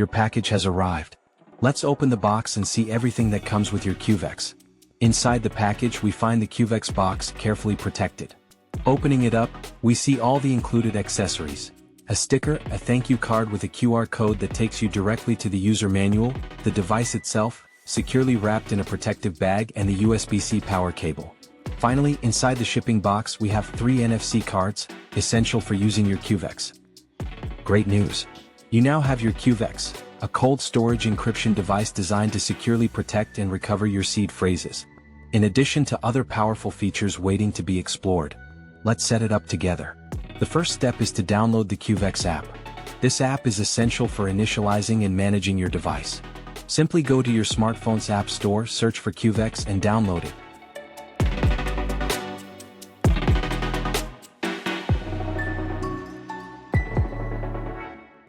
your package has arrived. Let's open the box and see everything that comes with your Cuvex. Inside the package we find the Cuvex box carefully protected. Opening it up, we see all the included accessories. A sticker, a thank you card with a QR code that takes you directly to the user manual, the device itself, securely wrapped in a protective bag, and the USB-C power cable. Finally, inside the shipping box we have 3 NFC cards, essential for using your Cuvex. Great news! You now have your Cuvex, a cold storage encryption device designed to securely protect and recover your seed phrases. In addition to other powerful features waiting to be explored. Let's set it up together. The first step is to download the Cuvex app. This app is essential for initializing and managing your device. Simply go to your smartphone's app store, search for Cuvex and download it.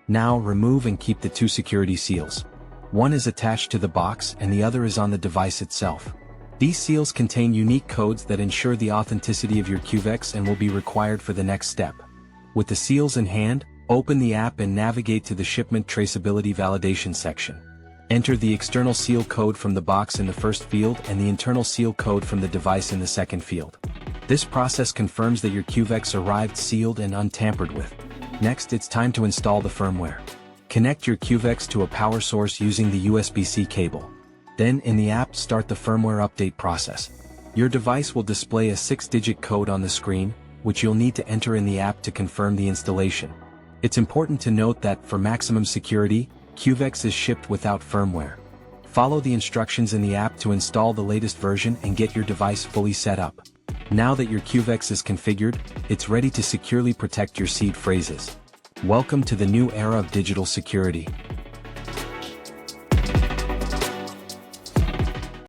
Now remove and keep the 2 security seals. One is attached to the box and the other is on the device itself. These seals contain unique codes that ensure the authenticity of your Cuvex and will be required for the next step. With the seals in hand, open the app and navigate to the Shipment Traceability Validation section. Enter the external seal code from the box in the first field and the internal seal code from the device in the second field. This process confirms that your Cuvex arrived sealed and untampered with. Next, it's time to install the firmware. Connect your Cuvex to a power source using the USB-C cable. Then, in the app, start the firmware update process. Your device will display a 6-digit code on the screen, which you'll need to enter in the app to confirm the installation. It's important to note that, for maximum security, Cuvex is shipped without firmware. Follow the instructions in the app to install the latest version and get your device fully set up. Now that your Cuvex is configured, it's ready to securely protect your seed phrases. Welcome to the new era of digital security.